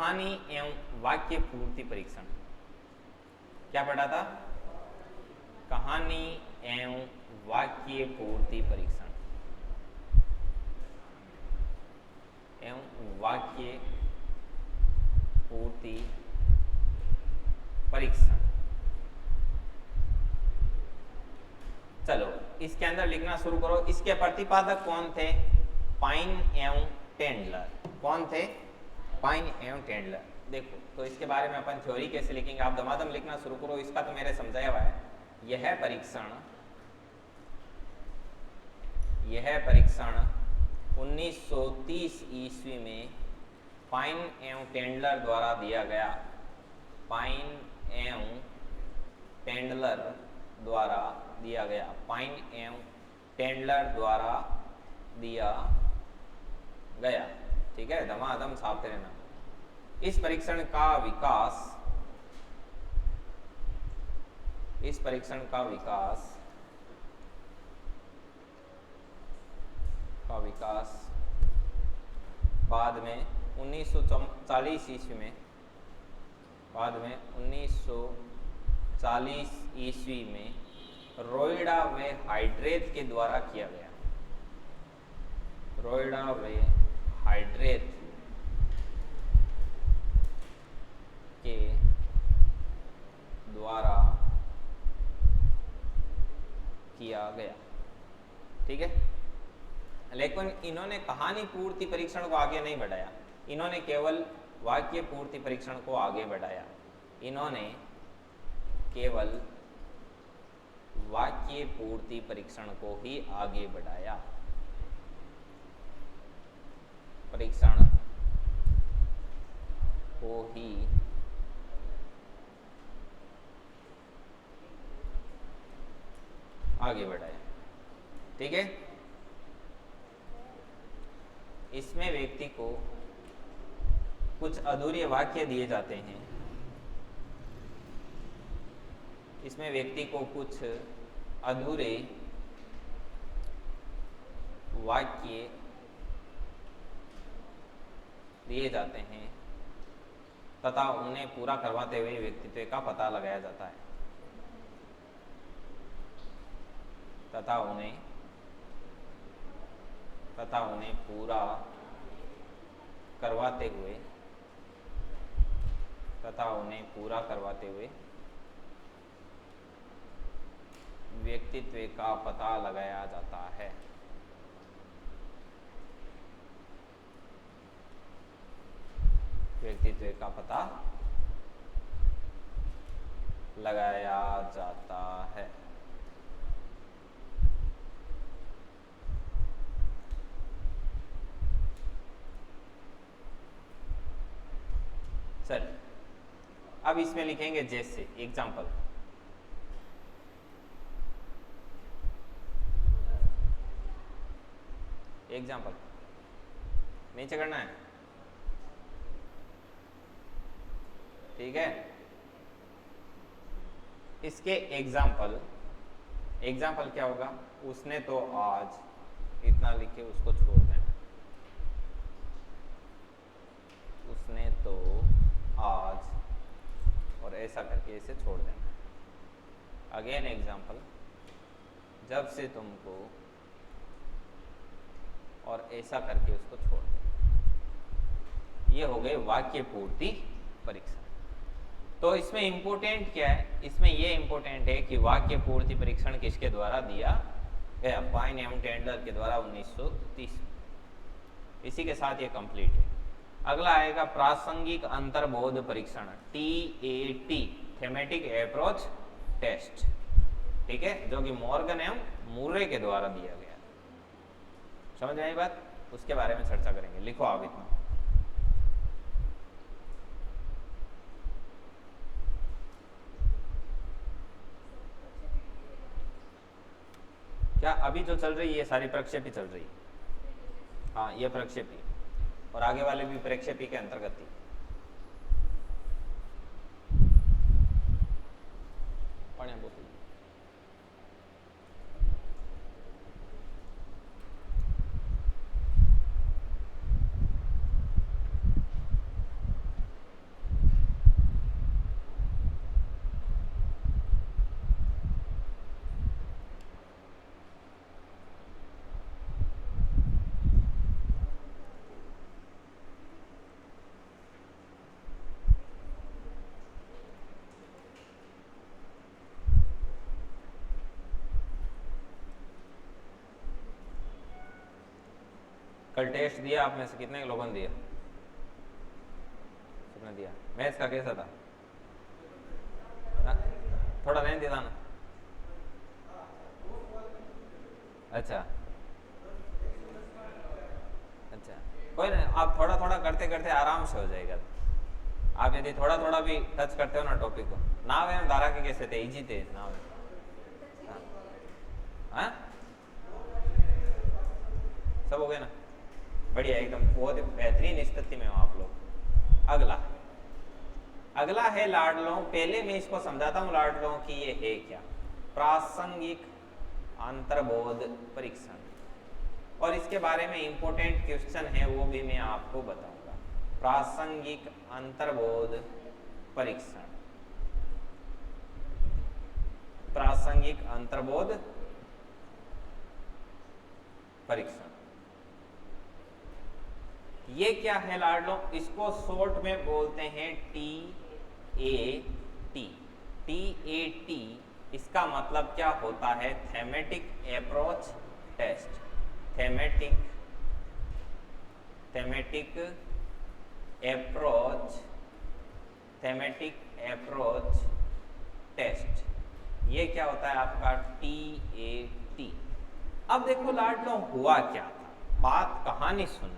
कहानी एवं वाक्य पूर्ति परीक्षण। क्या पढ़ा था? कहानी एवं वाक्य पूर्ति परीक्षण एवं वाक्य पूर्ति परीक्षण। चलो इसके अंदर लिखना शुरू करो। इसके प्रतिपादक कौन थे? पाइन एवं टेंडलर। कौन थे? पाइन एवं टेंडलर। देखो तो इसके बारे में अपन थ्योरी कैसे लिखेंगे, आप दमादम लिखना शुरू करो। इसका तो मैंने समझाया हुआ है। यह परीक्षण 1930 ईस्वी में पाइन एवं टेंडलर द्वारा दिया गया। पाइन एवं टेंडलर द्वारा दिया गया। पाइन एवं टेंडलर द्वारा दिया गया। ठीक है, धमाधम छापते रहना। इस परीक्षण का विकास बाद में 1940 ईस्वी में 1940 ईस्वी में रोइडा वे हाइड्रेट के द्वारा किया गया। रोइडा वे हाइड्रेट के द्वारा किया गया। ठीक है, लेकिन इन्होंने कहानी पूर्ति परीक्षण को आगे नहीं बढ़ाया। इन्होंने केवल वाक्य पूर्ति परीक्षण को आगे बढ़ाया। इन्होंने केवल वाक्य पूर्ति परीक्षण को ही आगे बढ़ाया। परीक्षण को ही आगे बढ़ाया। ठीक है, इसमें व्यक्ति को कुछ अधूरे वाक्य दिए जाते हैं। इसमें व्यक्ति को कुछ अधूरे वाक्य दिए जाते हैं तथा उन्हें पूरा करवाते हुए व्यक्तित्व का पता लगाया जाता है। तथा उन्हें पूरा करवाते हुए व्यक्तित्व का पता लगाया जाता है। व्यक्तित्व का पता लगाया जाता है। चल अब इसमें लिखेंगे जैसे एग्जाम्पल। नीचे करना है। ठीक है, इसके एग्जाम्पल क्या होगा? उसने तो आज, इतना लिखे उसको छोड़ देना। उसने तो आज, और ऐसा करके इसे छोड़ देना। अगेन एग्जाम्पल, जब से तुमको, और ऐसा करके उसको छोड़ देना। ये हो गए वाक्य पूर्ति परीक्षण। तो इसमें इंपोर्टेंट क्या है? इसमें ये इंपोर्टेंट है कि वाक्य पूर्ति परीक्षण किसके द्वारा दिया गया? पाइन एवं टेंडलर के द्वारा 1930। इसी के साथ ये कंप्लीट है। अगला आएगा प्रासंगिक अंतर्बोध परीक्षण, TAT, थेमेटिक अप्रोच टेस्ट। ठीक है, जो कि मॉर्गन एवं मुर्रे के द्वारा दिया गया। समझ में आई बात? उसके बारे में चर्चा करेंगे। लिखो आप इतना। क्या अभी जो चल रही है ये सारी प्रक्षेपी चल रही है? हाँ, ये प्रक्षेपी और आगे वाले भी प्रक्षेपी के अंतर्गत ही। कल टेस्ट दिया आप में से कितने लोगों ने दिया? सबने दिया। मैथ्स का कैसा था? थोड़ा नहीं दिया ना? अच्छा अच्छा, कोई नहीं, आप थोड़ा थोड़ा करते करते आराम से हो जाएगा। आप यदि थोड़ा थोड़ा भी टच करते हो ना टॉपिक को, नाव एवं धारा के कैसे थे? इजी थे नाव। हाँ सब हो गए ना? बढ़िया, एकदम बहुत बेहतरीन स्थिति में हो आप लोग। अगला है लाडलों। पहले मैं इसको समझाता हूँ लाडलों की ये है क्या। प्रासंगिक अंतर्बोध परीक्षण, और इसके बारे में इंपॉर्टेंट क्वेश्चन है वो भी मैं आपको बताऊंगा। प्रासंगिक अंतर्बोध परीक्षण, प्रासंगिक अंतर्बोध परीक्षण ये क्या है लाडलो? इसको शॉर्ट में बोलते हैं TAT। TAT इसका मतलब क्या होता है? Thematic approach test. Thematic approach test, ये क्या होता है आपका? TAT। अब देखो लाडलो हुआ क्या था, बात कहानी सुनना है।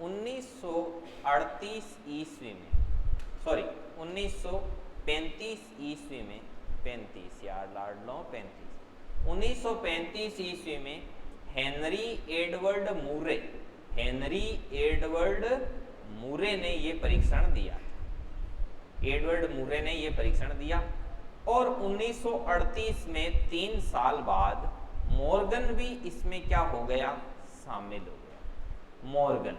1938 ईस्वी में, सॉरी 1935 ईस्वी में, 35 यार लाडलो 35, 1935 ईस्वी में हेनरी एडवर्ड मूरे ने ये परीक्षण दिया। एडवर्ड मूरे ने ये परीक्षण दिया और 1938 में 3 साल बाद मॉर्गन भी इसमें क्या हो गया? शामिल हो गया। मॉर्गन।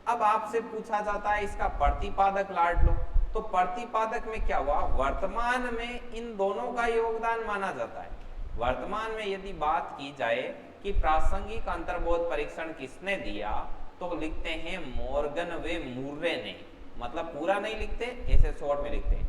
अब आपसे पूछा जाता है इसका प्रतिपादक लाडलो, तो प्रतिपादक में क्या हुआ? वर्तमान में इन दोनों का योगदान माना जाता है। वर्तमान में यदि बात की जाए कि प्रासंगिक अंतर्बोध परीक्षण किसने दिया, तो लिखते हैं मॉर्गन वे मूरे ने। मतलब पूरा नहीं लिखते, ऐसे शॉर्ट में लिखते हैं।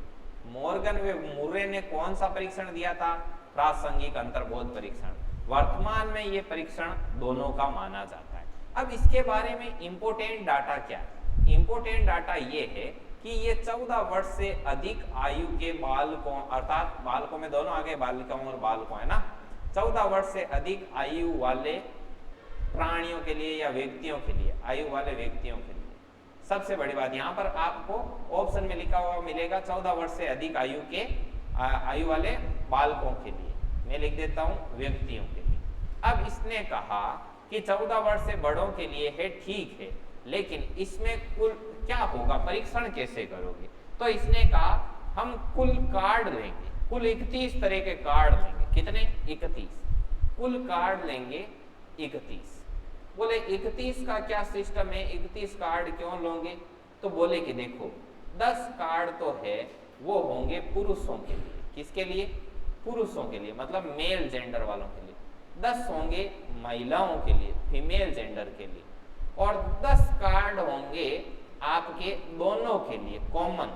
मॉर्गन वे मूरे ने कौन सा परीक्षण दिया था? प्रासंगिक अंतर्बोध परीक्षण। वर्तमान में ये परीक्षण दोनों का माना जाता है। अब इसके बारे में इंपोर्टेंट डाटा क्या है? इंपोर्टेंट डाटा ये है कि ये 14 वर्ष से अधिक आयु के बालकों, अर्थात बालकों में दोनों आगे बालिकाओं और बालकों है ना, 14 वर्ष से अधिक आयु वाले प्राणियों के लिए या व्यक्तियों के लिए, आयु वाले व्यक्तियों के लिए। सबसे बड़ी बात यहाँ पर आपको ऑप्शन में लिखा हुआ मिलेगा 14 वर्ष से अधिक आयु वाले बालकों के लिए, मैं लिख देता हूँ व्यक्तियों के लिए। अब इसने कहा कि 14 वर्ष से बड़ों के लिए है, ठीक है, लेकिन इसमें कुल क्या होगा? परीक्षण कैसे करोगे? तो इसने कहा हम कुल कार्ड लेंगे, कुल 31 तरह के कार्ड लेंगे। कितने? 31। कुल कार्ड लेंगे 31। बोले 31 का क्या सिस्टम है? 31 कार्ड क्यों लोगे? तो बोले कि देखो 10 कार्ड तो है वो होंगे पुरुषों के लिए। किसके लिए? पुरुषों के लिए, मतलब मेल जेंडर वालों के लिए। 10 होंगे महिलाओं के लिए, फीमेल जेंडर के लिए, और 10 कार्ड होंगे आपके दोनों के लिए, कॉमन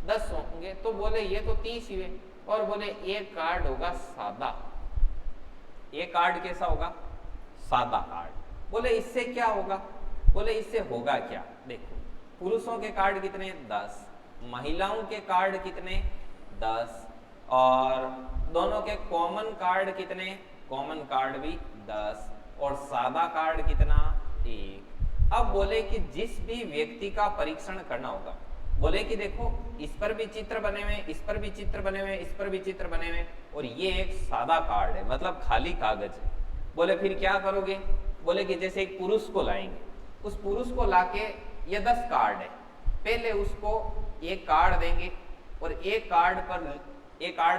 10 होंगे। तो बोले ये तो 30 हुए, और बोले एक कार्ड होगा सादा। एक कार्ड कैसा होगा? सादा कार्ड। बोले इससे क्या होगा? बोले इससे होगा क्या? देखो पुरुषों के कार्ड कितने? 10, महिलाओं के कार्ड कितने? 10, और दोनों के कॉमन कार्ड कितने? कॉमन कार्ड भी 10, और सादा कार्ड कितना? 1। अब बोले कि जिस भी व्यक्ति का परीक्षण करना होगा, बोले कि देखो इस पर भी चित्र बने हुए, इस पर भी चित्र बने हुए, इस पर भी चित्र बने हुए, और ये एक सादा कार्ड है, मतलब खाली कागज है। बोले फिर क्या करोगे? बोले कि जैसे एक पुरुष को लाएंगे, उस पुरुष को लाके ये 10 कार्ड है, पहले उसको एक कार्ड देंगे और एक कार्ड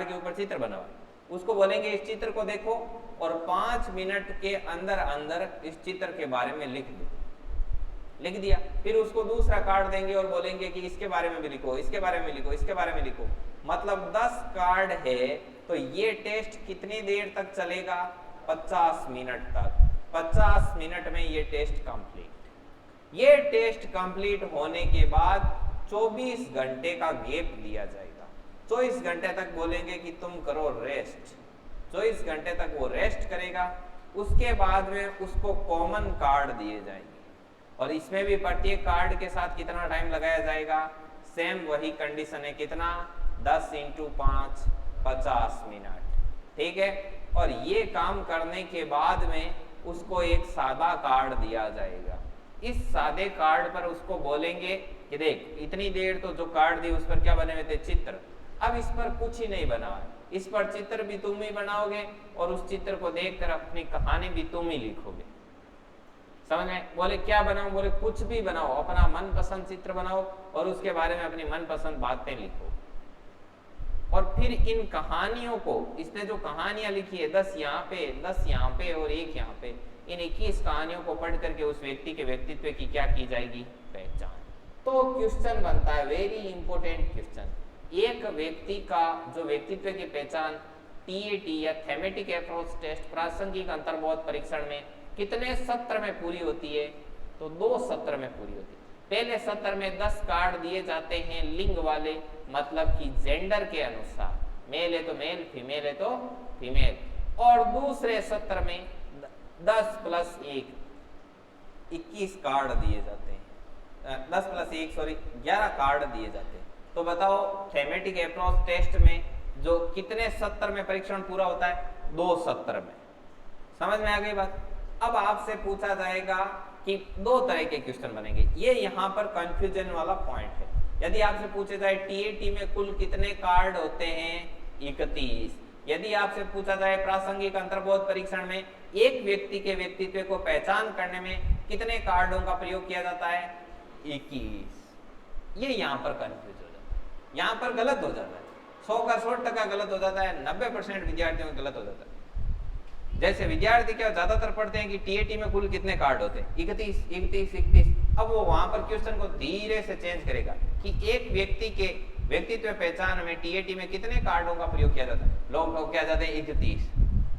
के ऊपर चित्र बना हुआ, उसको बोलेंगे इस चित्र को देखो और 5 मिनट के अंदर अंदर इस चित्र के बारे में लिख दो। लिख दिया, फिर उसको दूसरा कार्ड देंगे और बोलेंगे कि इसके बारे में भी लिखो, इसके बारे में लिखो, इसके बारे में लिखो। मतलब 10 कार्ड है, तो ये टेस्ट कितनी देर तक चलेगा? 50 मिनट तक। 50 मिनट में ये टेस्ट कंप्लीट। ये टेस्ट कंप्लीट होने के बाद 24 घंटे का गैप दिया जाएगा। 24 घंटे तक बोलेंगे कि तुम करो रेस्ट। 24 घंटे तक वो रेस्ट करेगा, उसके बाद में उसको कॉमन कार्ड दिए जाएंगे। और इसमें भी प्रत्येक कार्ड के साथ कितना टाइम लगाया जाएगा, सेम वही कंडीशन है, कितना 10 × 5 50 मिनट, ठीक है। और ये काम करने के बाद में उसको एक सादा कार्ड दिया जाएगा। इस सादे कार्ड पर उसको बोलेंगे कि देख इतनी देर तो जो कार्ड दी उस पर क्या बने हुए थे, चित्र। अब इस पर कुछ ही नहीं बना है, इस पर चित्र भी तुम ही बनाओगे और उस चित्र को देखकर अपनी कहानी भी तुम ही लिखोगे, समझ में। बोले क्या बनाओ, बोले कुछ भी बनाओ, अपना मनपसंद चित्र बनाओ और उसके बारे में अपनी मनपसंद बातें लिखो। और फिर इन कहानियों को, इसने जो कहानियां लिखी है 10 यहाँ पे 10 यहाँ पे और 1 यहाँ पे, इन 21 कहानियों को पढ़ करके उस व्यक्ति के व्यक्तित्व की क्या की जाएगी, पहचान। तो क्वेश्चन बनता है, वेरी इंपॉर्टेंट क्वेश्चन, एक व्यक्ति का जो व्यक्तित्व की पहचान टीएटी या थेमेटिक अप्रोच टेस्ट प्रासंगिक अंतर्बोध परीक्षण में कितने सत्र में पूरी होती है, तो 2 सत्र में पूरी होती है। पहले सत्र में 10 कार्ड दिए जाते हैं लिंग वाले, मतलब कि जेंडर के अनुसार, मेल है तो मेल, फीमेल है तो फीमेल। और दूसरे सत्र में 10 + 1 21 कार्ड दिए जाते हैं, 10 + 1 सॉरी 11 कार्ड दिए जाते हैं। तो बताओ थेमेटिक अप्रोच टेस्ट में जो कितने सत्र में परीक्षण पूरा होता है, 2 सत्र में। समझ में आ गई बात। अब आपसे पूछा जाएगा कि 2 तरह के क्वेश्चन बनेंगे, ये यहाँ पर कंफ्यूजन वाला पॉइंट है। यदि आपसे पूछे जाए टीएटी में कुल कितने कार्ड होते हैं, 31। यदि आपसे पूछा जाए प्रासंगिक अंतर्बोध परीक्षण में एक व्यक्ति के व्यक्तित्व को पहचान करने में कितने कार्डों का प्रयोग किया जाता है, 21। ये यहाँ पर कंफ्यूज हो जाता है, यहाँ पर गलत हो जाता है, 100 का 100% गलत हो जाता है, 90% विद्यार्थियों में गलत हो जाता है। जैसे विद्यार्थी क्या ज्यादातर पढ़ते हैं कि टीएटी में कुल कितने कार्ड होते हैं, 31, 31, 31। अब वो वहां पर क्वेश्चन को धीरे से चेंज करेगा कि एक व्यक्ति के व्यक्तित्व पहचान में टीएटी में कितने कार्डों का प्रयोग किया जाता है। लोग क्या जाते हैं 31।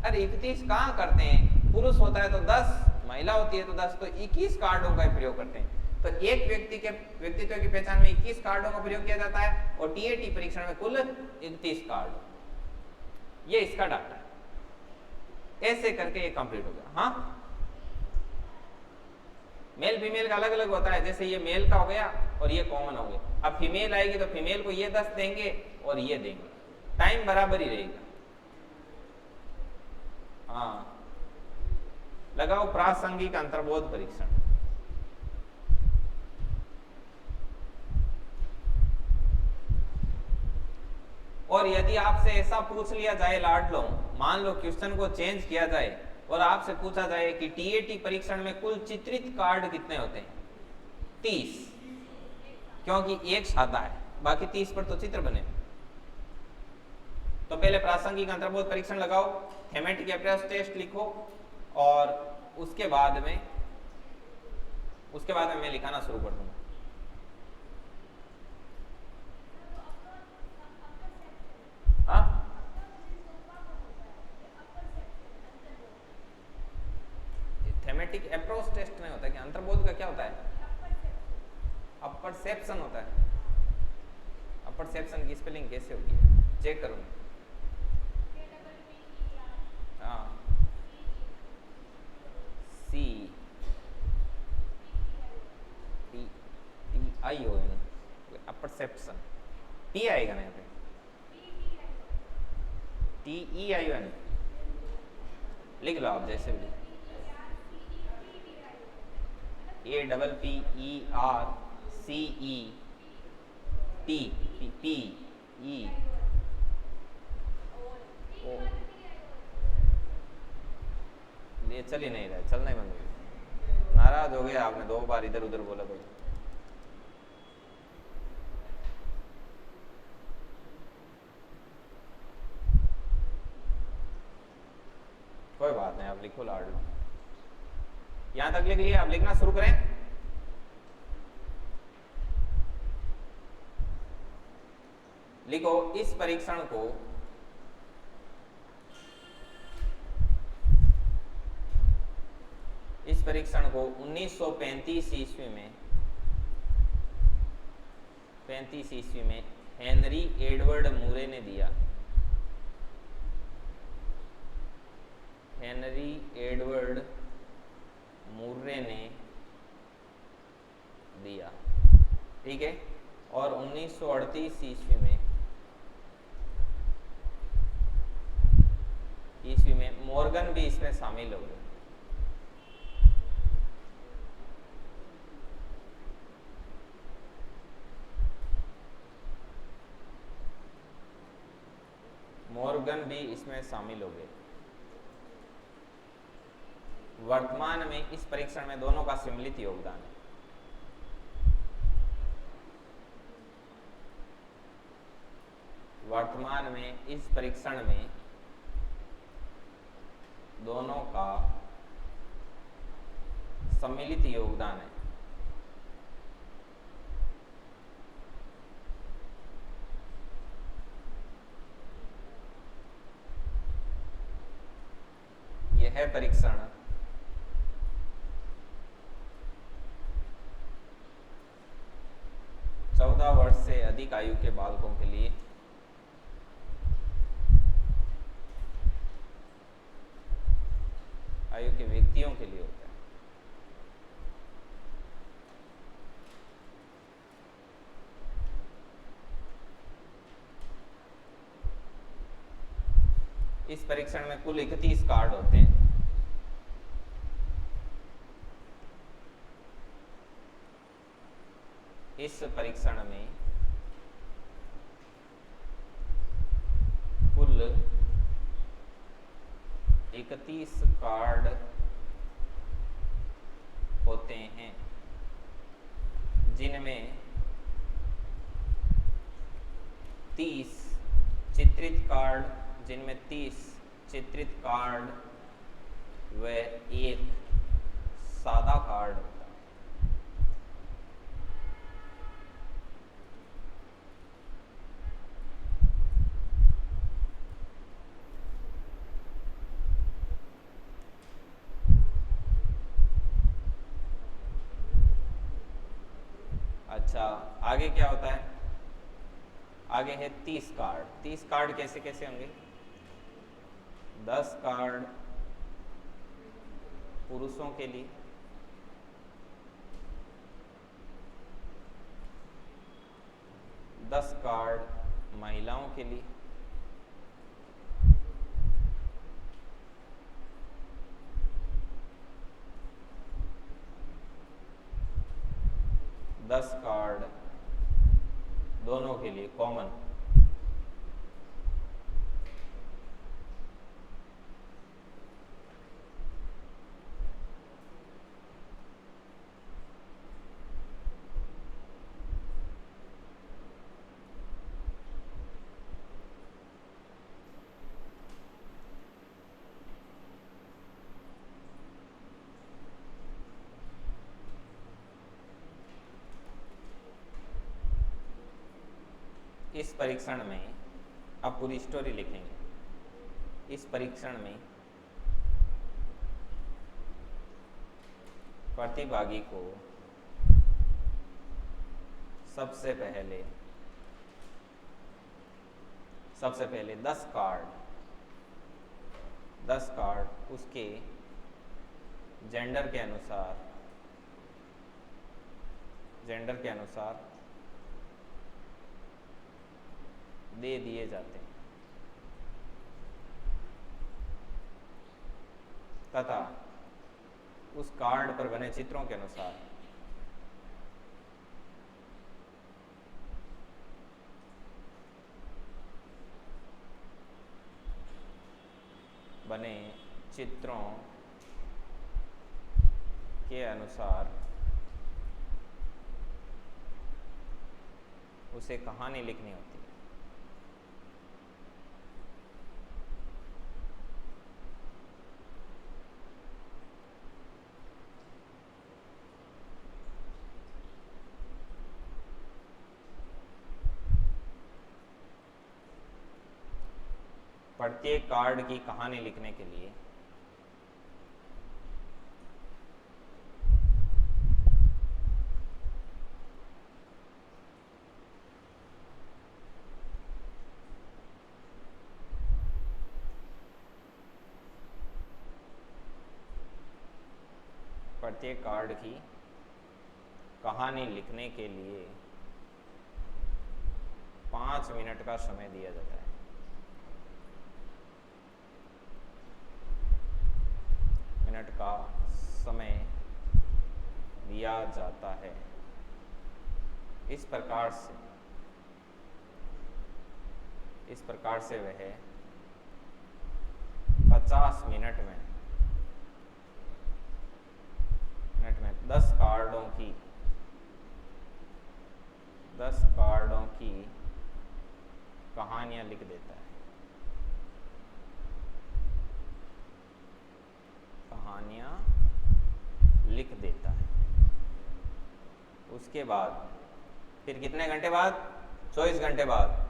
अरे 31 कहाँ करते हैं, पुरुष होता है तो 10, महिला होती है तो 10, तो 21 कार्डों का प्रयोग करते हैं। तो एक व्यक्ति के व्यक्तित्व की पहचान में 21 कार्डों का प्रयोग किया जाता है और टीएटी परीक्षण में कुल 31 कार्ड। ये इसका डाटा है, ऐसे करके ये कंप्लीट हो गया। हाँ, मेल फीमेल का अलग अलग होता है, जैसे ये मेल का हो गया और ये कॉमन हो गया। अब फीमेल आएगी तो फीमेल को ये 10 देंगे और ये देंगे, टाइम बराबर ही रहेगा। हाँ, लगाओ प्रासंगिक अंतर्बोध परीक्षण। और यदि आपसे ऐसा पूछ लिया जाए लाडलो, मान लो क्वेश्चन को चेंज किया जाए और आपसे पूछा जाए कि टीएटी परीक्षण में कुल चित्रित कार्ड कितने होते हैं, 30, क्योंकि एक सादा है, बाकी 30 पर तो चित्र बने। तो पहले प्रासंगिक अंतर्बोध परीक्षण लगाओ, थेमेटिक अप्रोच टेस्ट लिखो और उसके बाद में मैं लिखाना शुरू कर दूंगा। थेमेटिक अप्रोच टेस्ट में होता है कि अंतर्बोध का क्या होता है, अपरसेप्शन होता है। अपरसेप्शन की स्पेलिंग कैसे होगी, चेक करो। हाँ, CTION, अपरसेप्शन। T आएगा ना यहाँ पे, TEION लिख लो आप, जैसे भी APPERCEPTO। ये चल ही नहीं रहा, चलना ही बंद हो गया, नाराज हो गया आपने 2 बार इधर उधर बोला तो। कोई बात नहीं, आप लिखो लाड लो। यहां तक लिख लिया, अब लिखना शुरू करें। लिखो इस परीक्षण को इस परीक्षण को 1935 ईस्वी में 35 ईस्वी में हेनरी एडवर्ड मूरे ने दिया। हेनरी एडवर्ड मूरे ने दिया, ठीक है। और 1938 ईस्वी में मॉर्गन भी इसमें शामिल हो गए। मॉर्गन भी इसमें शामिल हो गए। वर्तमान में इस परीक्षण में दोनों का सम्मिलित योगदान है। वर्तमान में इस परीक्षण में दोनों का सम्मिलित योगदान है। यह परीक्षण चौदह वर्ष से अधिक आयु के बालकों के लिए आयु के व्यक्तियों के लिए होता है। इस परीक्षण में कुल 31 कार्ड होते हैं। इस परीक्षण में कुल 31 कार्ड होते हैं, जिनमें 30 चित्रित कार्ड व एक सादा कार्ड होता है। अच्छा, आगे क्या होता है? आगे है 30 कार्ड। 30 कार्ड कैसे कैसे होंगे? 10 कार्ड पुरुषों के लिए, 10 कार्ड महिलाओं के लिए, 10 कार्ड दोनों के लिए कॉमन। इस परीक्षण में आप पूरी स्टोरी लिखेंगे। इस परीक्षण में प्रतिभागी को सबसे पहले 10 कार्ड उसके जेंडर के अनुसार दे दिए जाते हैं तथा उस कार्ड पर बने चित्रों के अनुसार बने चित्रों के अनुसार उसे कहानी लिखनी होती है। प्रत्येक कार्ड की कहानी लिखने के लिए प्रत्येक कार्ड की कहानी लिखने के लिए 5 मिनट का समय दिया जाता है। मिनट का समय दिया जाता है। इस प्रकार से वह 50 मिनट में 10 कार्डों की कहानियां लिख देता है। कहानियां लिख देता है। उसके बाद फिर कितने घंटे बाद? 24 घंटे बाद।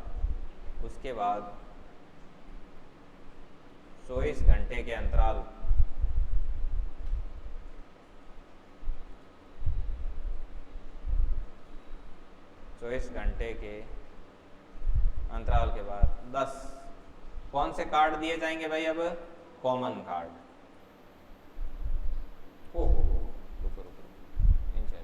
उसके बाद 24 घंटे के अंतराल के बाद 10 कौन से कार्ड दिए जाएंगे भाई? अब कॉमन कार्ड। रुको इन चलिए।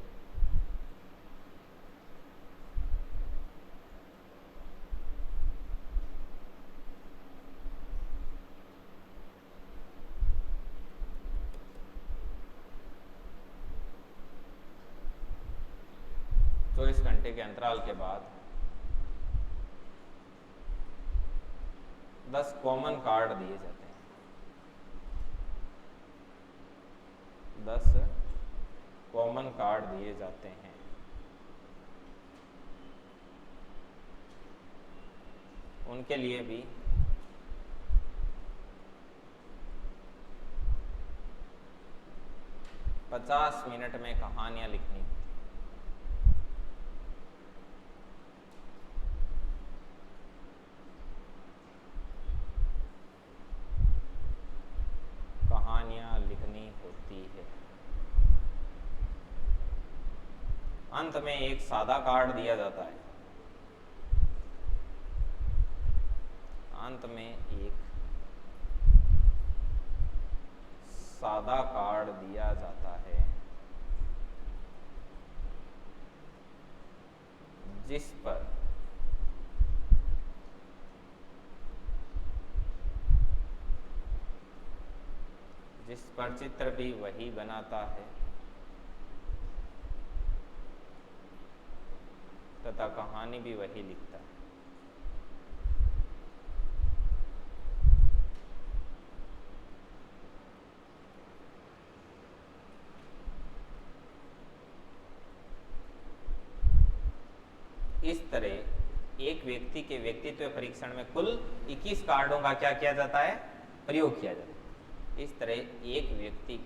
तो इस घंटे के अंतराल के बाद 10 कॉमन कार्ड दिए जाते हैं। 10 कॉमन कार्ड दिए जाते हैं। उनके लिए भी पचास मिनट में कहानियां लिखनी। कहानियां लिखनी होती है। अंत में एक सादा कार्ड दिया जाता है। अंत में एक सादा कार्ड दिया जाता है जिस पर चित्र भी वही बनाता है तथा कहानी भी वही लिखता है। इस तरह एक व्यक्ति के व्यक्तित्व परीक्षण में कुल 21 कार्डों का क्या किया जाता है? प्रयोग किया जाता है। इस तरह एक व्यक्ति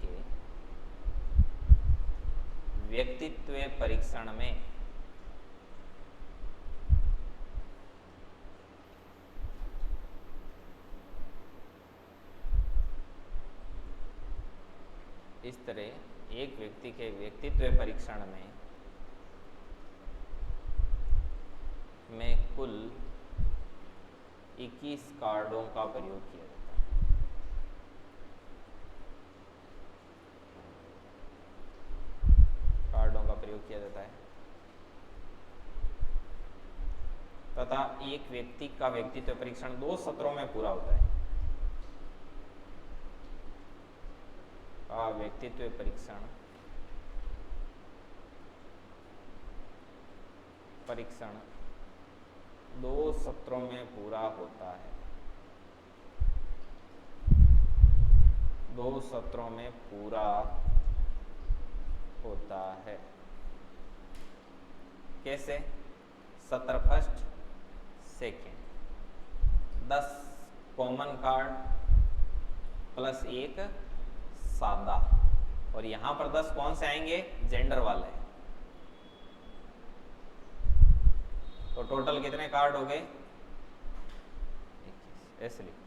के व्यक्तित्व परीक्षण में कुल 21 कार्डों का प्रयोग किया जाता है। तथा एक व्यक्ति का व्यक्तित्व परीक्षण 2 सत्रों में पूरा होता है। व्यक्तित्व परीक्षण 2 सत्रों में पूरा होता है। 2 सत्रों में पूरा होता है। कैसे? सत्र first second 10 common card plus एक सादा, और यहां पर 10 कौन से आएंगे? जेंडर वाले। तो टोटल कितने कार्ड हो गए? 21। ऐसे लिखो।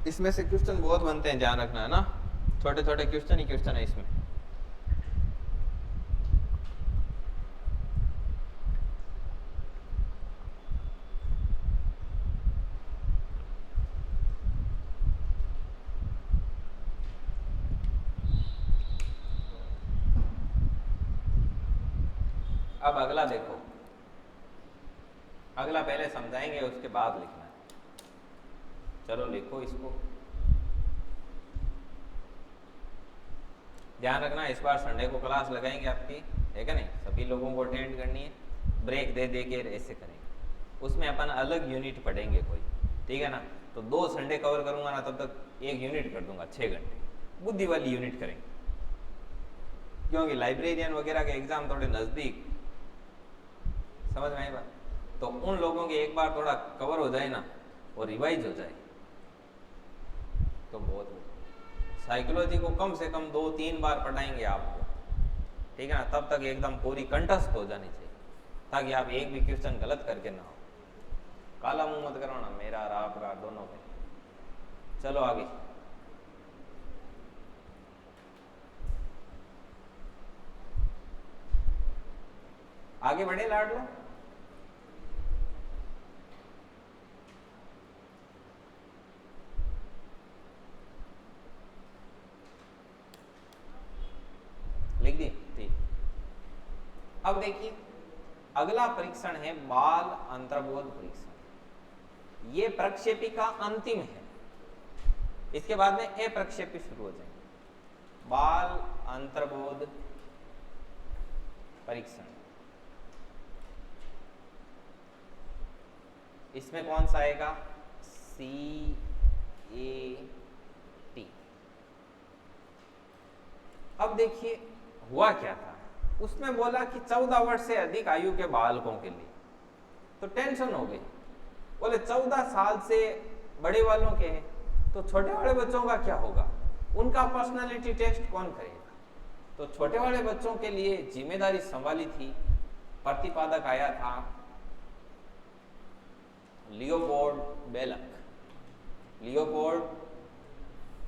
इसमें से क्वेश्चन बहुत बनते हैं, ध्यान रखना है ना, छोटे छोटे क्वेश्चन ही क्वेश्चन है इसमें। अब अगला देखो, अगला पहले समझाएंगे उसके बाद लिखना है। चलो लिखो इसको। ध्यान रखना इस बार संडे को क्लास लगाएंगे आपकी, है क्या नहीं, सभी लोगों को अटेंड करनी है, ब्रेक दे दे के ऐसे करेंगे। उसमें अपन अलग यूनिट पढ़ेंगे कोई, ठीक है ना। तो 2 संडे कवर करूंगा ना, तब तक 1 यूनिट कर दूंगा, 6 घंटे बुद्धि वाली यूनिट करेंगे, क्योंकि लाइब्रेरियन वगैरह के एग्जाम थोड़े नजदीक, समझ में आई बात। तो उन लोगों के एक बार थोड़ा कवर हो जाए ना और रिवाइज हो जाए तो बहुत। साइकोलॉजी को कम से कम 2-3 बार पढ़ाएंगे आपको, ठीक है ना, तब तक एकदम पूरी कंठस्थ हो जानी चाहिए, ताकि आप एक भी क्वेश्चन गलत करके ना हो। काला मुंह मत करवाना, मेरा और आपका दोनों में। चलो आगे। आगे बढ़े लाडलो। लिख दी, ठीक। अब देखिए अगला परीक्षण है बाल अंतर्बोध परीक्षण। ये प्रक्षेपिका अंतिम है, इसके बाद में अप्रक्षेपी शुरू हो जाएंगे। बाल अंतर्बोध परीक्षण, इसमें कौन सा आएगा? CAT। अब देखिए हुआ क्या था, उसमें बोला कि 14 वर्ष से अधिक आयु के बालकों के लिए, तो टेंशन हो गई। बोले 14 साल से बड़े वालों के हैं, तो छोटे वाले बच्चों का क्या होगा, उनका पर्सनालिटी टेस्ट कौन करेगा। तो छोटे वाले बच्चों के लिए जिम्मेदारी संभाली थी, प्रतिपादक आया था लियोपोल्ड बेलक। लियोपोल्ड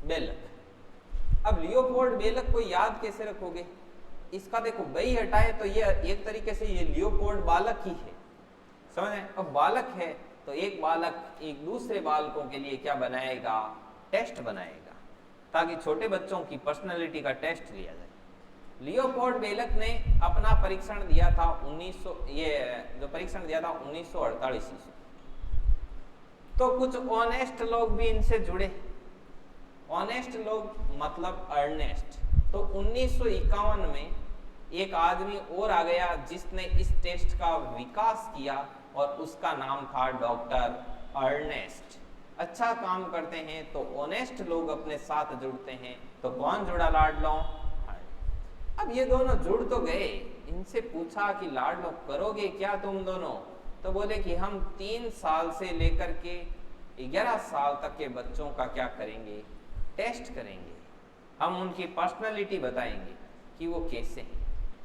बेलक। अब लियोपोल्ड बेलक को याद कैसे रखोगे? इसका देखो बई हटाए तो ये एक तरीके से ये लियोपोल्ड बालक ही है, समझ रहे? अब बालक है तो एक बालक एक दूसरे बालकों के लिए क्या बनाएगा? टेस्ट बनाएगा, ताकि छोटे बच्चों की पर्सनालिटी का टेस्ट लिया जाए। लियोपोल्ड बेलक ने अपना परीक्षण दिया था 1900, ये जो परीक्षण दिया था 1948 ईस्वी। तो कुछ ऑनेस्ट लोग भी इनसे जुड़े। ऑनेस्ट लोग मतलब अर्नेस्ट। तो 1951 में एक आदमी और आ गया जिसने इस टेस्ट का विकास किया और उसका नाम था डॉक्टर अर्नेस्ट। अच्छा काम करते हैं तो ऑनेस्ट लोग अपने साथ जुड़ते हैं। तो कौन जुड़ा? लाडलो। अब ये दोनों जुड़ तो गए, इनसे पूछा कि लाडलो करोगे क्या तुम दोनों? तो बोले कि हम 3 साल से लेकर के 11 साल तक के बच्चों का क्या करेंगे? टेस्ट करेंगे। हम उनकी पर्सनालिटी बताएंगे कि वो कैसे हैं।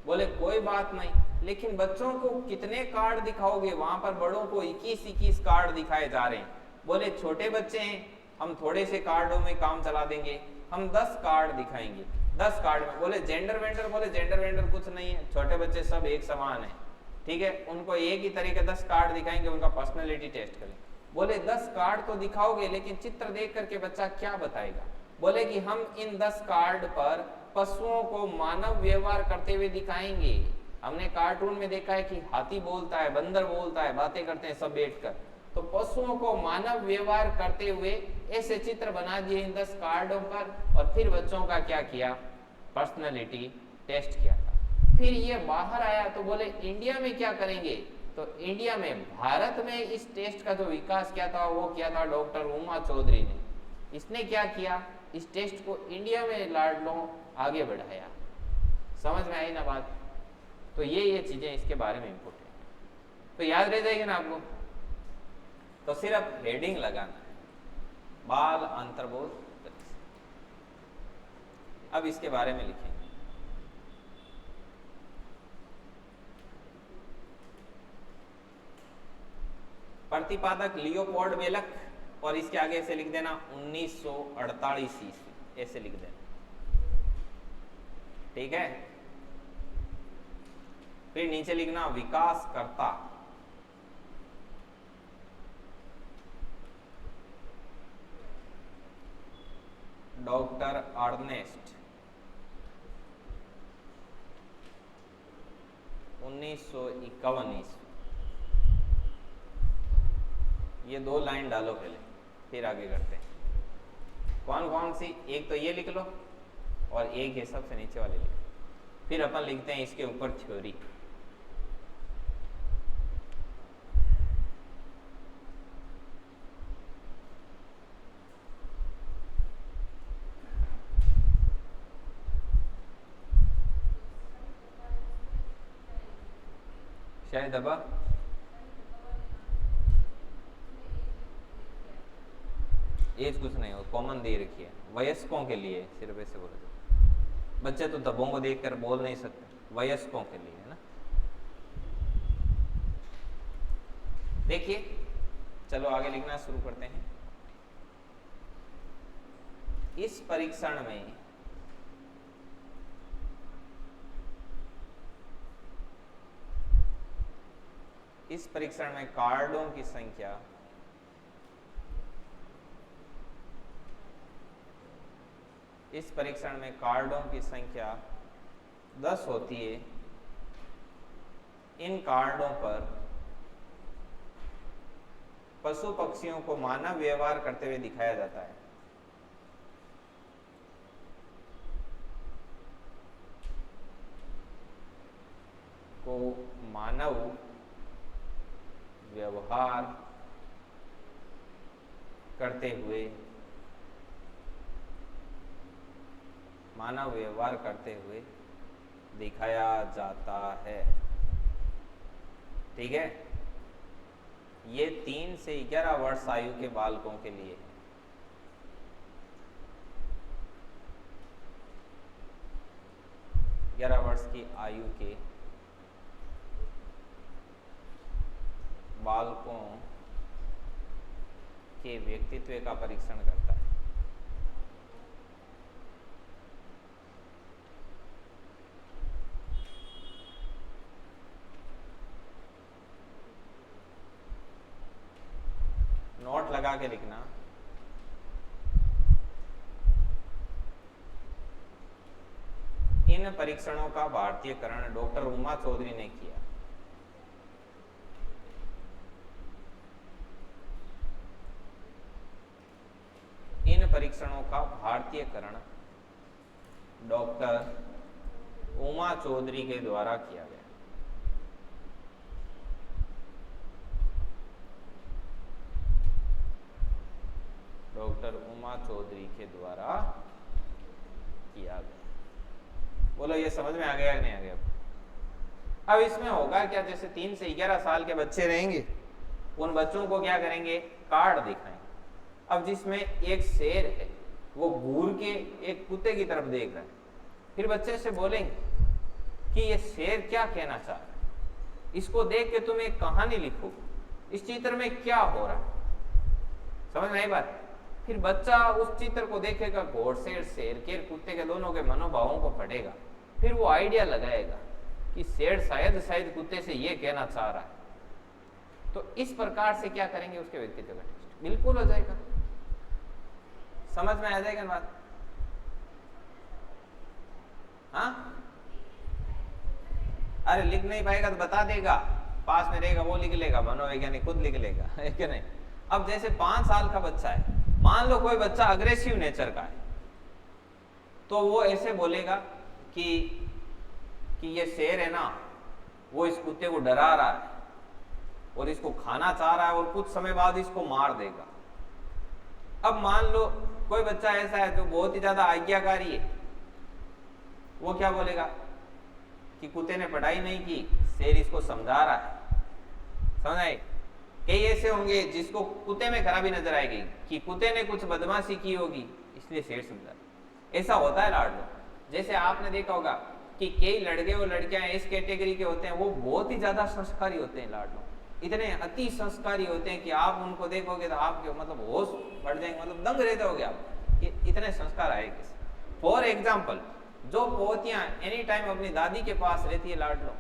बोले कोई बात नहीं, लेकिन बच्चों को कितने कार्ड दिखाओगे? वहां पर बड़ों को 21 कार्ड दिखाए जा रहे हैं। बोले छोटे बच्चे हैं, हम थोड़े से कार्डों में काम चला देंगे, हम 10 कार्ड दिखाएंगे। 10 कार्ड में बोले जेंडर वेंडर, बोले जेंडर वेंडर कुछ नहीं है, छोटे बच्चे सब एक समान है, ठीक है। उनको एक ही तरह के 10 कार्ड दिखाएंगे, उनका पर्सनैलिटी टेस्ट करेंगे। बोले 10 कार्ड तो दिखाओगे, लेकिन चित्र देख करके बच्चा क्या बताएगा? बोले कि हम इन 10 कार्ड पर पशुओं को मानव व्यवहार करते हुए दिखाएंगे। हमने कार्टून में देखा है कि हाथी बोलता है, बंदर बोलता है, बातें करते हैं सब बैठकर। तो पशुओं को मानव व्यवहार करते हुए ऐसे चित्र बना दिए इन 10 कार्डों पर, और फिर बच्चों का क्या किया? पर्सनैलिटी टेस्ट किया था। फिर ये बाहर आया तो बोले इंडिया में क्या करेंगे? तो इंडिया में, भारत में इस टेस्ट का जो विकास किया था वो किया था डॉक्टर उमा चौधरी ने। इसने क्या किया? इस टेस्ट को इंडिया में लाडलो आगे बढ़ाया। समझ में आई ना बात? तो ये चीजें इसके बारे में इंपोर्टेंट, तो याद रह जाएगी ना आपको। तो सिर्फ हेडिंग लगाना है, बाल अंतर्बोध। अब इसके बारे में लिखेंगे। प्रतिपादक लियोपोल्ड बेलक, और इसके आगे ऐसे लिख देना 1948 ईस्वी, ऐसे लिख देना, ठीक है। फिर नीचे लिखना विकासकर्ता, डॉक्टर अर्नेस्ट, 1951 ईस्वी। ये 2 लाइन डालो पहले, फिर आगे करते हैं। कौन कौन सी, एक तो ये लिख लो और एक ये सबसे नीचे वाले लिख लो। फिर अपन लिखते हैं इसके ऊपर थ्योरी। शायद अब एज कुछ नहीं हो, कॉमन दे रखी है वयस्कों के लिए, सिर्फ ऐसे बोलो। बच्चे तो दबों को देखकर बोल नहीं सकते, वयस्कों के लिए है ना। देखिए चलो आगे लिखना शुरू करते हैं। इस परीक्षण में कार्डों की संख्या इस परीक्षण में कार्डों की संख्या 10 होती है। इन कार्डों पर पशु पक्षियों को मानव व्यवहार करते हुए दिखाया जाता है। को मानव व्यवहार करते हुए दिखाया जाता है, ठीक है। ये 3 से 11 वर्ष आयु के बालकों के लिए है। वर्ष की आयु के बालकों के व्यक्तित्व का परीक्षण करता है। नोट लगा के लिखना। इन परीक्षणों का भारतीयकरण डॉक्टर उमा चौधरी ने किया। इन परीक्षणों का भारतीयकरण डॉक्टर उमा चौधरी के द्वारा किया गया। डॉक्टर उमा चौधरी के द्वारा किया गया। बोलो ये समझ में आ गया कि नहीं आ गया? अब इसमें होगा क्या, जैसे 3 से 11 साल के बच्चे रहेंगे, उन बच्चों को क्या करेंगे, कार्ड दिखाएंगे। अब जिसमें एक शेर है वो घूर के एक कुत्ते की तरफ देख रहा है, फिर बच्चे से बोलेंगे कि ये शेर क्या कहना चाह रहा है, इसको देख के तुम एक कहानी लिखो, इस चित्र में क्या हो रहा है। समझ में आई बात? फिर बच्चा उस चित्र को देखेगा, घोड़शेर, शेर, कुत्ते के दोनों के मनोभावों को पढ़ेगा, फिर वो आइडिया लगाएगा कि शेर शायद कुत्ते से ये कहना चाह रहा है। तो इस प्रकार से क्या करेंगे, उसके व्यक्तित्व का टेस्ट बिल्कुल हो जाएगा। समझ में आ जाएगा बात? हाँ, अरे लिख नहीं पाएगा तो बता देगा, पास में रहेगा वो लिख लेगा, मनोवैज्ञानिक खुद लिख लेगा, है कि नहीं? अब जैसे 5 साल का बच्चा है, मान लो कोई बच्चा अग्रेसिव नेचर का है, तो वो ऐसे बोलेगा कि ये शेर है ना, वो इस कुत्ते को डरा रहा है और इसको खाना चाह रहा है और कुछ समय बाद इसको मार देगा। अब मान लो कोई बच्चा ऐसा है जो बहुत ही ज्यादा आज्ञाकारी है, वो क्या बोलेगा कि कुत्ते ने पढ़ाई नहीं की, शेर इसको समझा रहा है। समझ आए? कई ऐसे होंगे जिसको कुत्ते में खराबी नजर आएगी कि कुत्ते ने कुछ बदमाशी की होगी, इसलिए शेर समझा। ऐसा होता है लाडलो। जैसे आपने देखा होगा कि कई लड़के और लड़कियां इस कैटेगरी के होते हैं, वो बहुत ही ज्यादा संस्कारी होते हैं लाडलो, इतने अति संस्कारी होते हैं कि आप उनको देखोगे तो आपके मतलब होश बढ़ जाएंगे, मतलब दंग रहते होगे आप कि इतने संस्कार आए किस। फॉर एग्जाम्पल, जो पोतियां एनी टाइम अपनी दादी के पास रहती है लाडलो,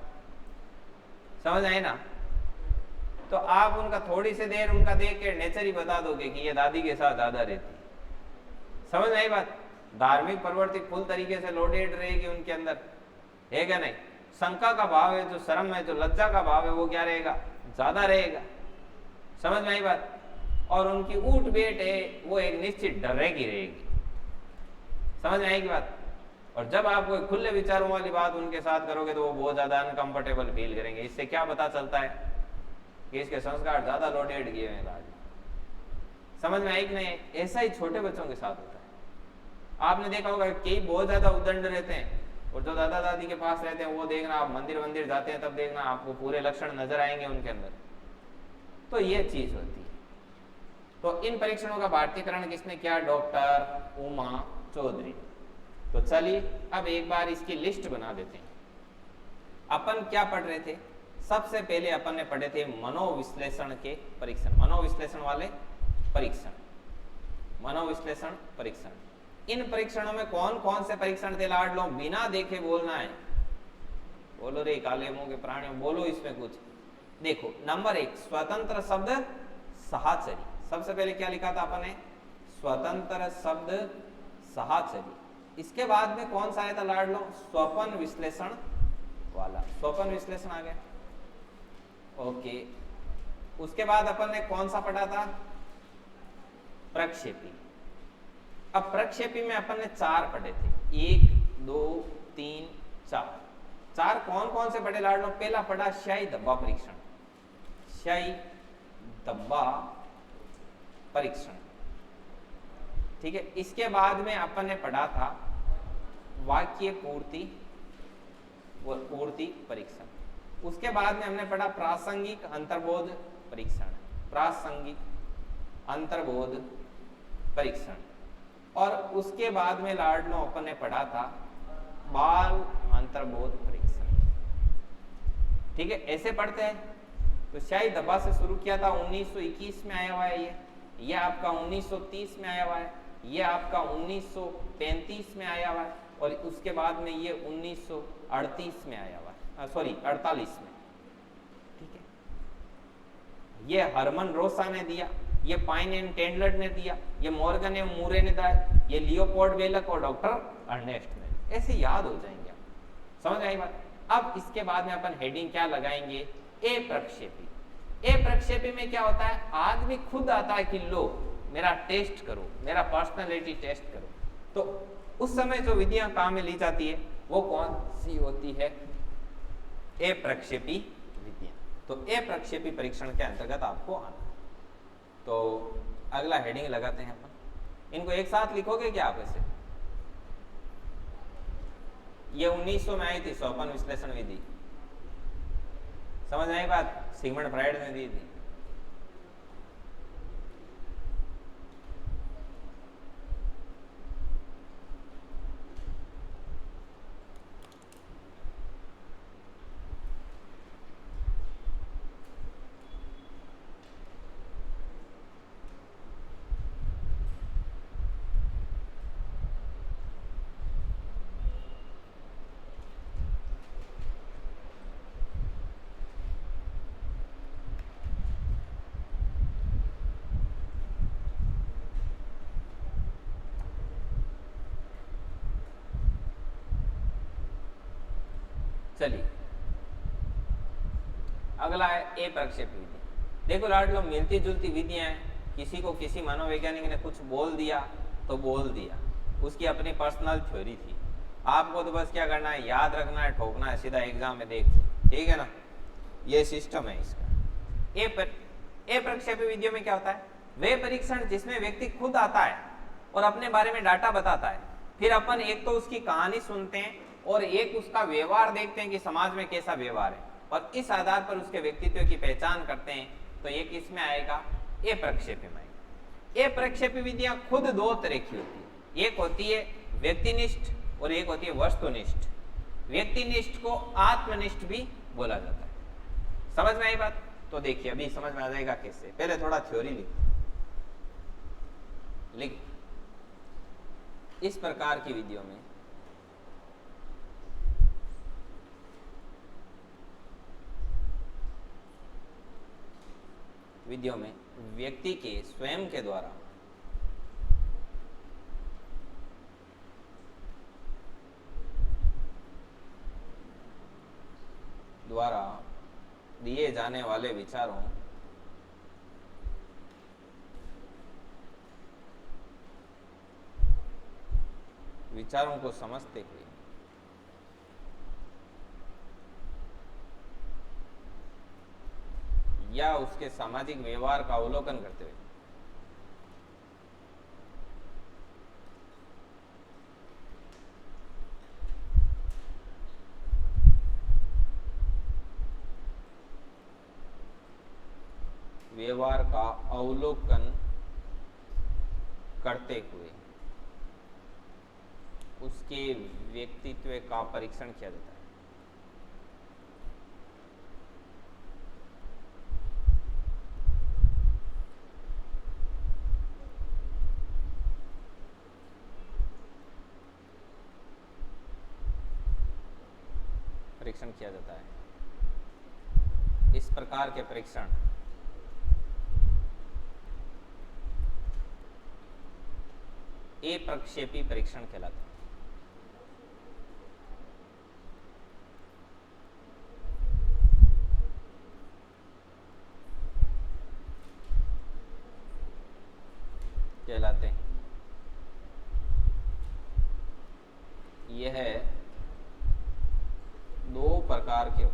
समझ आए ना, तो आप उनका थोड़ी सी देर उनका देख के नेचर ही बता दोगे कि ये दादी के साथ ज्यादा रहती है। समझ आई बात? धार्मिक प्रवृत्ति फुल तरीके से लोडेड रहेगी उनके अंदर, है क्या नहीं? शंका का भाव है, जो शर्म है, जो लज्जा का भाव है, वो क्या रहेगा? ज्यादा रहेगा। समझ में आई बात? और उनकी उठ बैठ है वो एक निश्चित डरे की रहेगी। समझ में आएगी बात? और जब आप कोई खुले विचारों वाली बात उनके साथ करोगे तो वो बहुत ज्यादा अनकंफर्टेबल फील करेंगे। इससे क्या पता चलता है कि इसके संस्कार ज्यादा लोडेड किए हुए हैं। समझ में आई कि नहीं? ऐसा ही छोटे बच्चों के साथ होता है। आपने देखा होगा कई बहुत ज्यादा उद्दंड रहते हैं और जो दादा दादी के पास रहते हैं वो देखना, आप मंदिर जाते हैं तब देखना आपको पूरे लक्षण नजर आएंगे उनके अंदर। तो ये चीज होती है। तो इन परीक्षणों का भारतीयकरण किसने किया? डॉक्टर उमा चौधरी। तो चलिए अब एक बार इसकी लिस्ट बना देते हैं। अपन क्या पढ़ रहे थे? सबसे पहले अपन ने पढ़े थे मनोविश्लेषण के परीक्षण, मनोविश्लेषण वाले परीक्षण, मनोविश्लेषण परीक्षण। इन परीक्षणों में कौन कौन से परीक्षण थे लाडलो? बिना देखे बोलना है। बोलो रे काले मुंह के प्राणियों, बोलो इसमें कुछ। देखो, नंबर 1 स्वतंत्र शब्द साहचर्य। सबसे पहले क्या लिखा था अपन ने? स्वतंत्र शब्द साहचर्य। इसके बाद में कौन सा आया था लाडलो? स्वपन विश्लेषण वाला। स्वपन विश्लेषण आ गया, ओके। उसके बाद अपन ने कौन सा पढ़ा था? प्रक्षेपी। अब प्रक्षेपी में अपन ने 4 पढ़े थे, 1 2 3 4। 4 कौन कौन से पढ़े लाडलो? पहला पढ़ा शाही धब्बा परीक्षण, शाही धब्बा परीक्षण, ठीक है। इसके बाद में अपन ने पढ़ा था वाक्य पूर्ति परीक्षण। उसके बाद में हमने पढ़ा प्रासंगिक अंतर्बोध परीक्षण, प्रासंगिक अंतर्बोध परीक्षण। और उसके बाद में लाडलो अपन ने पढ़ा था बाल अंतर्बोध परीक्षण, ठीक है। ऐसे पढ़ते हैं। तो शाही धब्बा से शुरू किया था, 1921 में आया हुआ है ये आपका 1930 में आया हुआ है, ये आपका 1935 में आया हुआ है, और उसके बाद में ये 1938 में आया हुआ है, सॉरी 48 में, ठीक है। ये हरमन रोसा ने दिया, ये पाइन एंड टेंडलर ने दिया, ये मॉर्गन एंड मूरे ने दिया, ये लियोपोल्ड वेलक और डॉक्टर अर्नेस्ट ने। ऐसे याद हो जाएंगे आप, समझ आई बात? अब इसके बाद में अपन हेडिंग क्या लगाएंगे? ए प्रक्षेपी। ए प्रक्षेपी में क्या होता है? आदमी खुद आता है कि लो मेरा टेस्ट करो, मेरा पर्सनालिटी टेस्ट करो। तो उस समय जो विधियां काम में ली जाती है वो कौन सी होती है? ए प्रक्षेपी विधियां। तो ए प्रक्षेपी परीक्षण के अंतर्गत आपको आना। तो अगला हेडिंग लगाते हैं अपन। इनको एक साथ लिखोगे क्या आप? ऐसे ये 1900 में आई थी स्वपन विश्लेषण विधि, समझ आई बात? सिगमंड फ्राइड ने दी थी। चलिए अगला है ए प्रक्षेपी विधि। देखो लाडलो, मिलती जुलती विधियां हैं। किसी को किसी मनोवैज्ञानिक ने कुछ बोल दिया तो बोल दिया, उसकी अपनी पर्सनल थ्योरी थी। आपको तो बस क्या करना है? याद रखना है, ठोकना है, सीधा एग्जाम में देख, ठीक है ना? ये सिस्टम है इसका। ए प्रक्षेपी विधियों में क्या होता है? वे परीक्षण जिसमें व्यक्ति खुद आता है और अपने बारे में डाटा बताता है। फिर अपन एक तो उसकी कहानी सुनते हैं और एक उसका व्यवहार देखते हैं कि समाज में कैसा व्यवहार है, और इस आधार पर उसके व्यक्तित्व की पहचान करते हैं। तो ये किस में आएगा? ए प्रक्षेपी में आएगा। ए प्रक्षेपी विधियां खुद 2 तरह की होती है। एक होती है व्यक्तिनिष्ठ और एक होती है वस्तुनिष्ठ। व्यक्तिनिष्ठ को आत्मनिष्ठ भी बोला जाता है, समझ में आई बात? तो देखिए अभी समझ में आ जाएगा कैसे। पहले थोड़ा थ्योरी लिख इस प्रकार की विधियों में व्यक्ति के स्वयं के द्वारा दिए जाने वाले विचारों को समझते हुए या उसके सामाजिक व्यवहार का अवलोकन करते हुए व्यवहार का अवलोकन करते हुए उसके व्यक्तित्व का परीक्षण किया जाता है। परीक्षण किया जाता है। इस प्रकार के परीक्षण अप्रक्षेपी परीक्षण कहलाते हैं। यह दो प्रकार के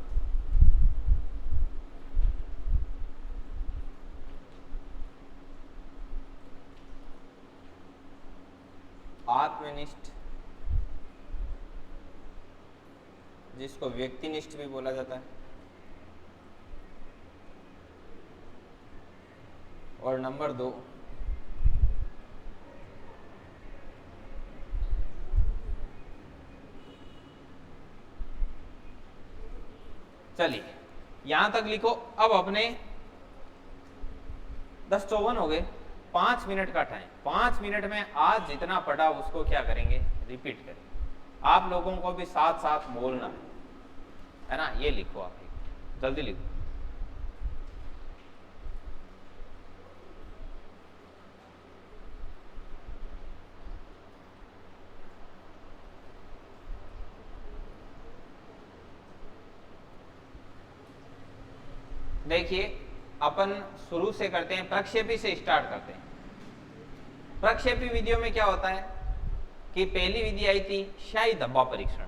आत्मनिष्ठ, जिसको व्यक्तिनिष्ठ भी बोला जाता है, और नंबर 2 चलिए यहां तक लिखो। अब अपने 10:54 हो गए, 5 मिनट का टाइम। 5 मिनट में आज जितना पढ़ा उसको क्या करेंगे, रिपीट करेंगे। आप लोगों को भी साथ साथ बोलना है ना। ये लिखो, आप जल्दी लिखो। देखिए अपन शुरू से करते हैं, प्रक्षेपी से स्टार्ट करते हैं। प्रक्षेपी विधियों में क्या होता है कि पहली विधि आई थी शाही धब्बा परीक्षण।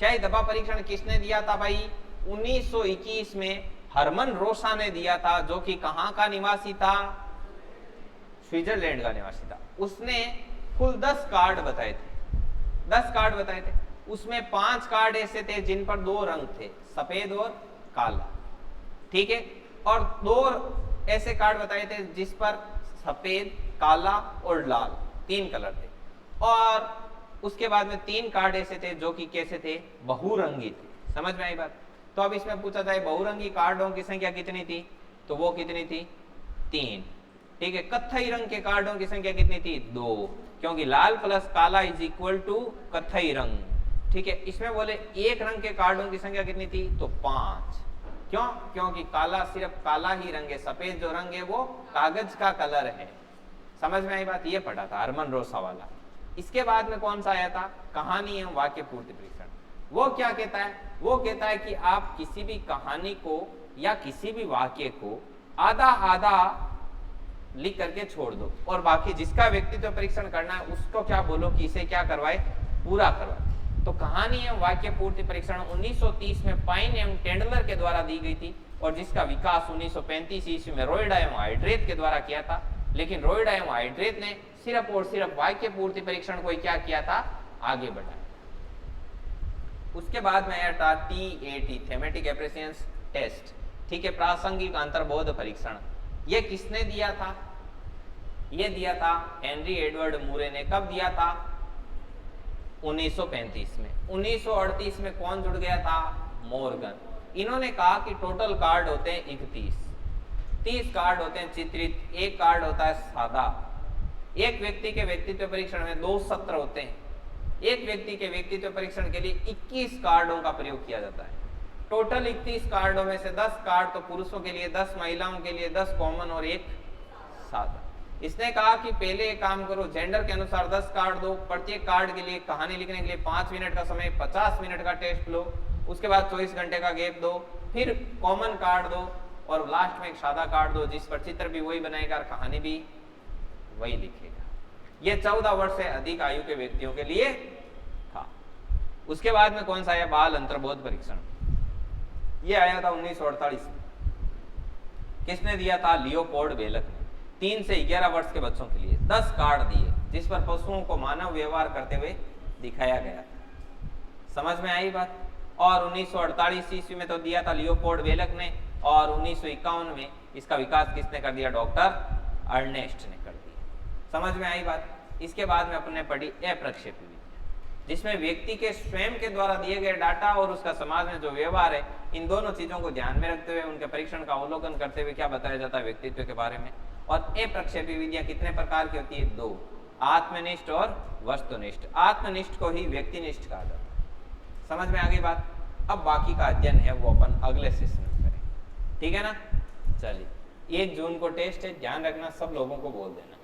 शाही धब्बा परीक्षण किसने दिया था भाई? 1921 में हरमन रोसा ने दिया था, जो कि कहां का निवासी था? स्विट्जरलैंड का निवासी था। उसने कुल 10 कार्ड बताए थे। 10 कार्ड बताए थे, उसमें 5 कार्ड ऐसे थे जिन पर 2 रंग थे, सफेद और काला, ठीक है। और 2 ऐसे कार्ड बताए थे जिस पर सफेद, काला और लाल 3 कलर थे। और उसके बाद में 3 कार्ड ऐसे थे जो कि कैसे थे? बहुरंगी थे। समझ में आई बात? तो अब इसमें पूछा जाए बहुरंगी कार्डों की संख्या कितनी थी, तो वो कितनी थी? 3, ठीक है। कत्थई रंग के कार्डों की संख्या कितनी थी? 2, क्योंकि लाल प्लस काला इज इक्वल टू कत्थई रंग, ठीक है। इसमें बोले एक रंग के कार्डों की संख्या कितनी थी? तो 5। क्यों? क्योंकि काला सिर्फ काला ही रंग है, सफेद जो रंग है वो कागज का कलर है। समझ में आई बात? ये पढ़ा था हरमन रोसा वाला। इसके बाद में कौन सा आया था? कहानी एवं वाक्य पूर्ति परीक्षण। वो क्या कहता है? वो कहता है कि आप किसी भी कहानी को या किसी भी वाक्य को आधा आधा लिख करके छोड़ दो, और बाकी जिसका व्यक्तित्व परीक्षण करना है उसको क्या बोलो कि इसे क्या करवाए? पूरा करवाए। तो कहानी एवं वाक्य पूर्ति परीक्षण 1930 में पाइन एवं टेंडलर के द्वारा दी गई थी, और जिसका विकास 1935 ईस्वी में रोयडा एवं हाइड्रेट के द्वारा किया था। लेकिन रोयडा एवं हाइड्रेट ने सिर्फ और सिर्फ वाक्य पूर्ति परीक्षण को क्या किया था? आगे बढ़ाया। उसके बाद में आया था TAT, थेमेटिक एप्रिसिएशन टेस्ट, ठीक है, प्रासंगिक अंतर्बोध परीक्षण। ये किसने दिया था? ये दिया था हेनरी एडवर्ड मूरे ने। कब दिया था? 1935 में। 1938 में कौन जुड़ गया था? मॉर्गन। इन्होंने कहा कि टोटल कार्ड होते हैं 31, 30 कार्ड होते हैं चित्रित, एक कार्ड होता है सादा। एक व्यक्ति के व्यक्तित्व परीक्षण में 2 सत्र होते हैं। एक व्यक्ति के व्यक्तित्व परीक्षण के लिए 21 कार्डों का प्रयोग किया जाता है। टोटल 31 कार्डों में से 10 कार्ड तो पुरुषों के लिए, 10 महिलाओं के लिए, 10 कॉमन और एक सादा। इसने कहा कि पहले एक काम करो, जेंडर के अनुसार 10 कार्ड दो, प्रत्येक कार्ड के लिए कहानी लिखने के लिए 5 मिनट का समय, 50 मिनट का टेस्ट लो, उसके बाद 24 घंटे का गैप दो, फिर कॉमन कार्ड दो और लास्ट में एक सादा कार्ड दो जिस पर चित्र भी वही बनाएगा और कहानी भी वही लिखेगा। ये 14 वर्ष से अधिक आयु के व्यक्तियों के लिए था। उसके बाद में कौन सा आया? बाल अंतर्बोध परीक्षण। ये आया था 1948 में। किसने दिया था? लियोपोल्ड बेलक ने। 3 से 11 वर्ष के बच्चों के लिए 10 कार्ड दिए जिस पर पशुओं को मानव व्यवहार करते हुए दिखाया गया था। समझ में आई बात? और 1948 ईस्वी में तो दिया था लियोपोल्ड बेलक ने, और 1951 में इसका विकास किसने कर दिया? डॉक्टर अर्नेस्ट ने कर दिया। समझ में आई बात? इसके बाद में अपने पढ़ी अप्रक्षेपी विद्या, जिसमें व्यक्ति के स्वयं के द्वारा दिए गए डाटा और उसका समाज में जो व्यवहार है, इन दोनों चीजों को ध्यान में रखते हुए उनके परीक्षण का अवलोकन करते हुए क्या बताया जाता है व्यक्तित्व के बारे में। और अप्रक्षेपी विद्या कितने प्रकार की होती है? 2, आत्मनिष्ठ और वस्तुनिष्ठ। आत्मनिष्ठ को ही व्यक्तिनिष्ठ कहा जाता है। समझ में आ गई बात? अब बाकी का अध्ययन है वो अपन अगले सेशन में करें, ठीक है ना? चलिए, 1 जून को टेस्ट है, ध्यान रखना, सब लोगों को बोल देना।